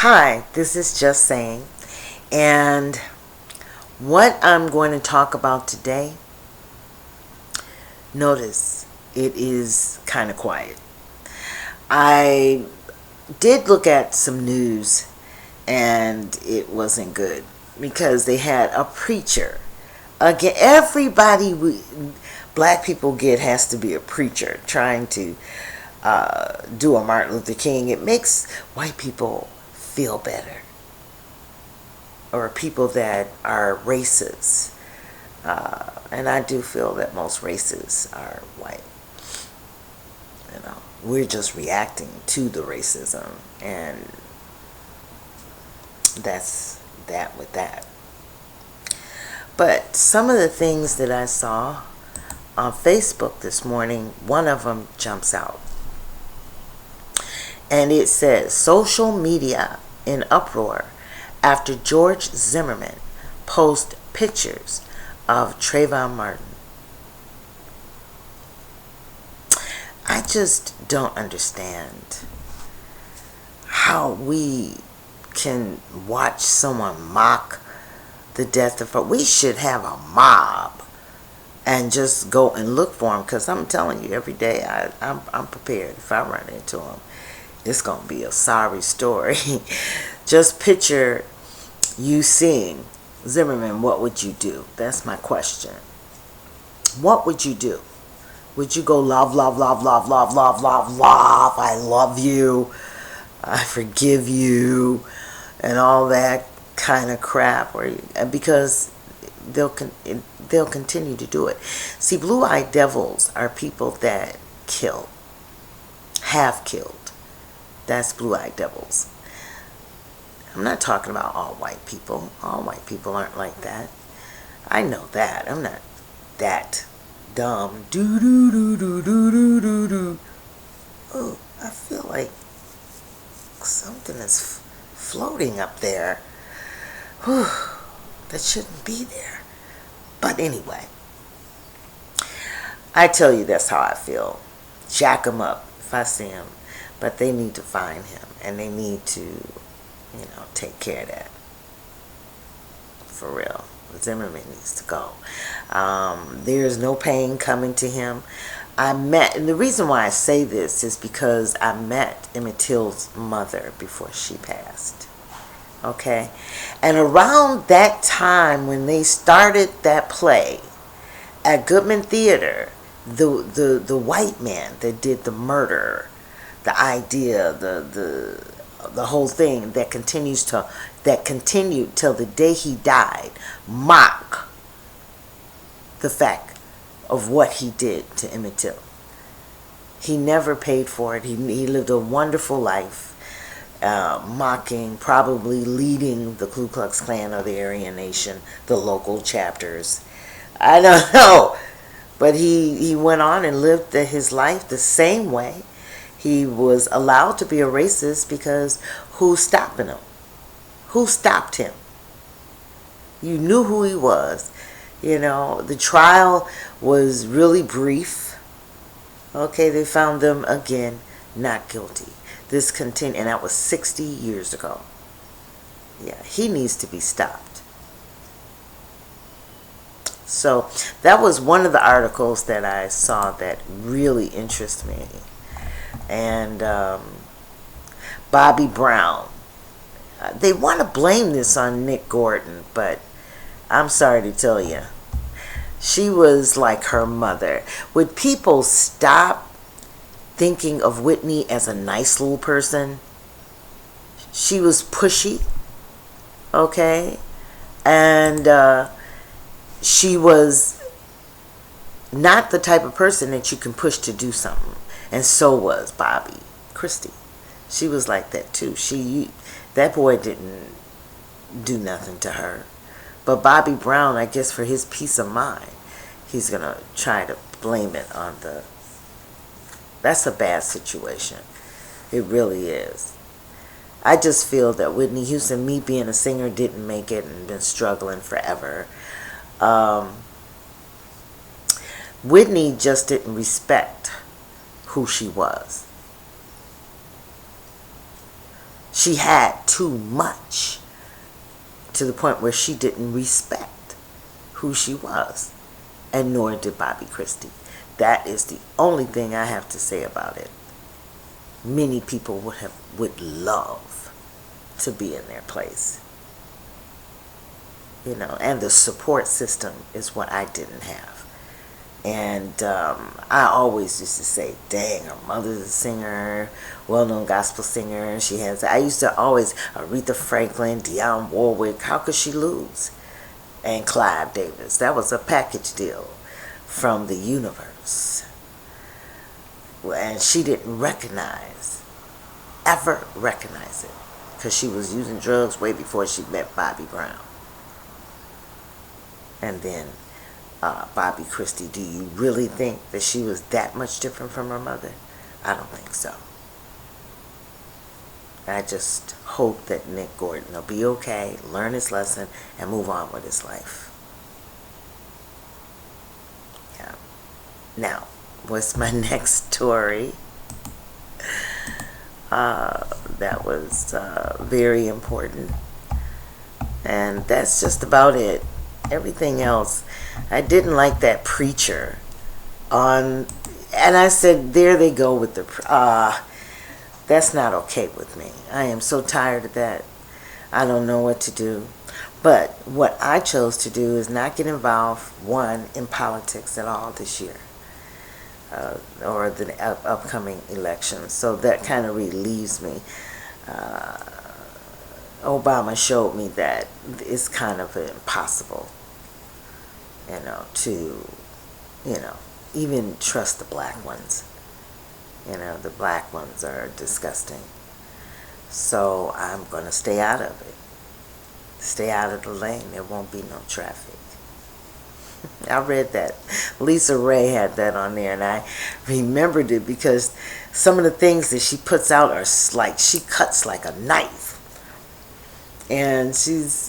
Hi, this is Just Saying, and what I'm going to talk about today, notice it is kind of quiet. I did look at some news, and it wasn't good because they had a preacher. Again, black people get has to be a preacher trying to do a Martin Luther King. It makes white people feel better, or people that are racist. And I do feel that most races are white. We're just reacting to the racism, and that's that with that. But some of the things that I saw on Facebook this morning, one of them jumps out. And it says, social media in uproar after George Zimmerman posts pictures of Trayvon Martin. I just don't understand how we can watch someone mock the death of her. We should have a mob and just go and look for him, because I'm telling you, every day I'm prepared. If I run into him, it's going to be a sorry story. Just picture you seeing Zimmerman. What would you do? That's my question. What would you do? Would you go love, love, love, love, love, love, love, love, I love you, I forgive you, and all that kind of crap? Or because they'll continue to do it. See, blue-eyed devils are people that kill, have killed. That's blue-eyed devils. I'm not talking about all white people. All white people aren't like that. I know that. I'm not that dumb. Do do do do do do do do. Oh, I feel like something is floating up there. Whew, that shouldn't be there. But anyway, I tell you, that's how I feel. Jack him up if I see him. But they need to find him, and they need to, take care of that. For real. Zimmerman needs to go. There's no pain coming to him. And the reason why I say this is because I met Emmett Till's mother before she passed. Okay? And around that time when they started that play at Goodman Theater, the white man that did the murder, the idea, the whole thing that continued till the day he died, mock the fact of what he did to Emmett Till. He never paid for it. He lived a wonderful life, mocking, probably leading the Ku Klux Klan or the Aryan Nation, the local chapters. I don't know. But he went on and lived his life the same way. He was allowed to be a racist because who's stopping him? Who stopped him? You knew who he was. The trial was really brief. Okay, they found them again not guilty. This continued, and that was 60 years ago. Yeah, he needs to be stopped. So that was one of the articles that I saw that really interested me. And Bobby Brown. They want to blame this on Nick Gordon, but I'm sorry to tell you, she was like her mother. Would people stop thinking of Whitney as a nice little person? She was pushy, okay? And she was not the type of person that you can push to do something. And so was Bobby Christie. She was like that too. That boy didn't do nothing to her. But Bobby Brown, I guess for his peace of mind, he's going to try to blame it on that's a bad situation. It really is. I just feel that Whitney Houston, me being a singer, didn't make it and been struggling forever. Whitney just didn't respect who she was. She had too much to the point where she didn't respect who she was, and nor did Bobby Christie. That is the only thing I have to say about it. Many people would love to be in their place. And the support system is what I didn't have. And I always used to say, dang, her mother's a singer, well-known gospel singer. I used to always, Aretha Franklin, Dionne Warwick, how could she lose? And Clive Davis. That was a package deal from the universe. And she didn't ever recognize it, because she was using drugs way before she met Bobby Brown. And then Bobby Christie, do you really think that she was that much different from her mother? I don't think so. I just hope that Nick Gordon will be okay, learn his lesson, and move on with his life. Yeah. Now, what's my next story? That was very important. And that's just about it. Everything else, I didn't like that preacher and I said, there they go with that's not okay with me. I am so tired of that. I don't know what to do. But what I chose to do is not get involved, one, in politics at all this year, or the upcoming elections. So that kind of relieves me. Obama showed me that it's kind of impossible, to, even trust the black ones. The black ones are disgusting. So I'm going to stay out of it. Stay out of the lane. There won't be no traffic. I read that. Lisa Ray had that on there, and I remembered it because some of the things that she puts out are like, she cuts like a knife. And she's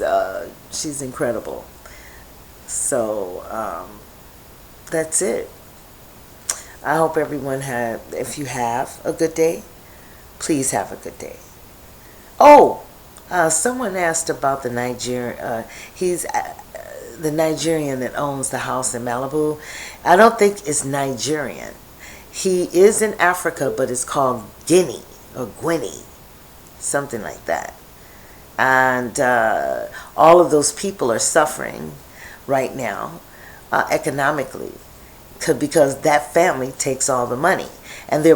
incredible. So that's it. I hope everyone if you have a good day, please have a good day. Oh, someone asked about the Nigerian. He's the Nigerian that owns the house in Malibu. I don't think it's Nigerian. He is in Africa, but it's called Guinea or Guinea, something like that. And all of those people are suffering right now economically because that family takes all the money. And they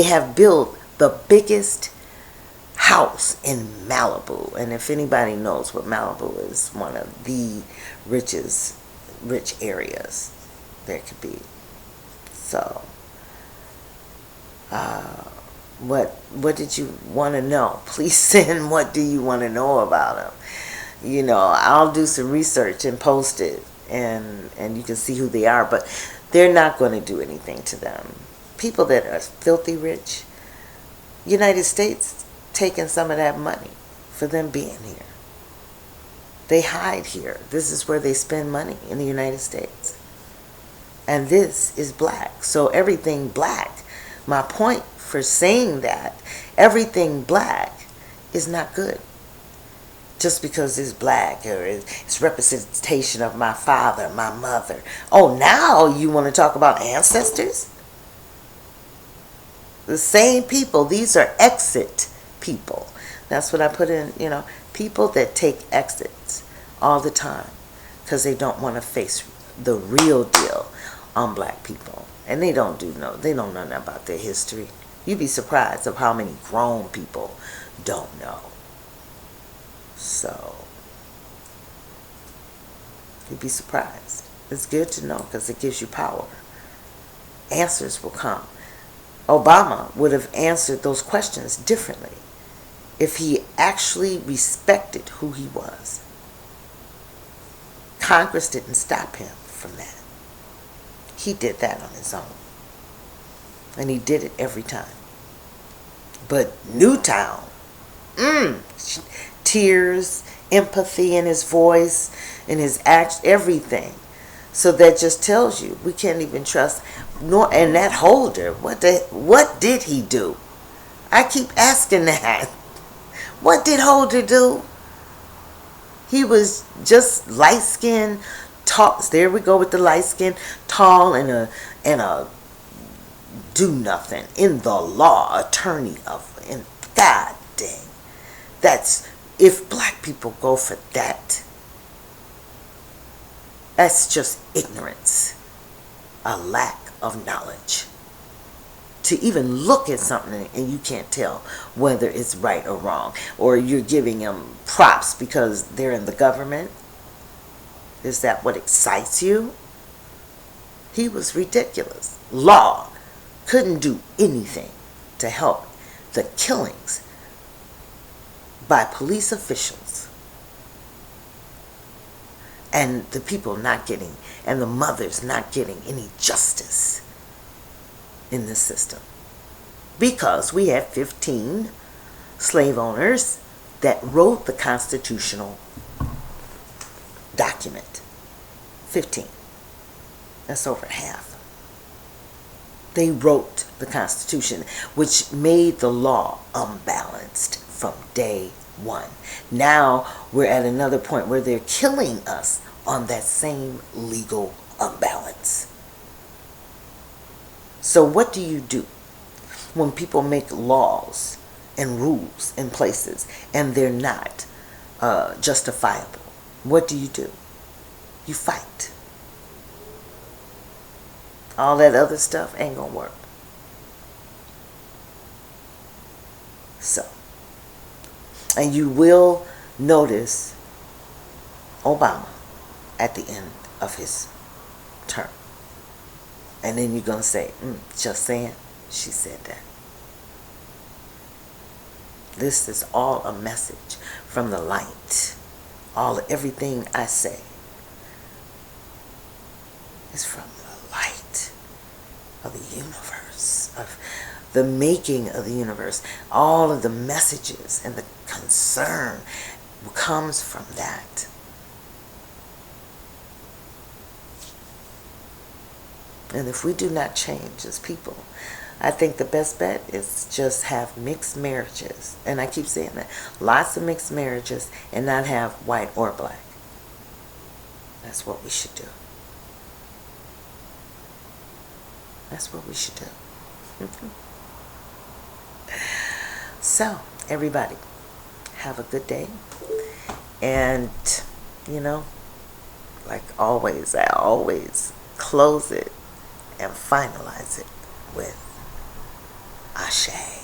have built the biggest house in Malibu. And if anybody knows what Malibu is, one of the rich areas there could be. So, what did you want to know? Please send what do you want to know about them. I'll do some research and post it, and you can see who they are, but they're not going to do anything to them. People that are filthy rich, United States taking some of that money for them being here. They hide here. This is where they spend money, in the United States. And this is black. So everything black, my point for saying that, everything black is not good. Just because it's black or it's representation of my father, my mother. Oh, now you want to talk about ancestors? The same people. These are exit people. That's what I put in, people that take exits all the time because they don't want to face the real deal on black people. And they don't know nothing about their history. You'd be surprised of how many grown people don't know. So, you'd be surprised. It's good to know because it gives you power. Answers will come. Obama would have answered those questions differently if he actually respected who he was. Congress didn't stop him from that. He did that on his own. And he did it every time. But Newtown, tears, empathy in his voice, in his act, everything. So that just tells you we can't even trust. And that Holder, what did he do? I keep asking that. What did Holder do? He was just light skinned, tall. There we go with the light skin, tall, and a do nothing in the law attorney of, and God dang, that's, if black people go for that, that's just ignorance, a lack of knowledge. To even look at something and you can't tell whether it's right or wrong, or you're giving them props because they're in the government. Is that what excites you? He was ridiculous. Law couldn't do anything to help the killings by police officials and the people not getting, and the mothers not getting any justice in this system, because we had 15 slave owners that wrote the constitutional document. 15. That's over half. They wrote the Constitution, which made the law unbalanced from day one. Now we're at another point where they're killing us on that same legal unbalance. So what do you do when people make laws and rules in places and they're not justifiable? What do? You fight. All that other stuff ain't gonna work. So, and you will notice Obama at the end of his term. And then you're going to say, just saying, she said that. This is all a message from the light. Everything I say is from the light of the universe, of the making of the universe. All of the messages and the concern comes from that. And if we do not change as people, I think the best bet is just have mixed marriages. And I keep saying that. Lots of mixed marriages and not have white or black. That's what we should do. That's what we should do. So, everybody, have a good day. And, like always, I always close it and finalize it with Ashe.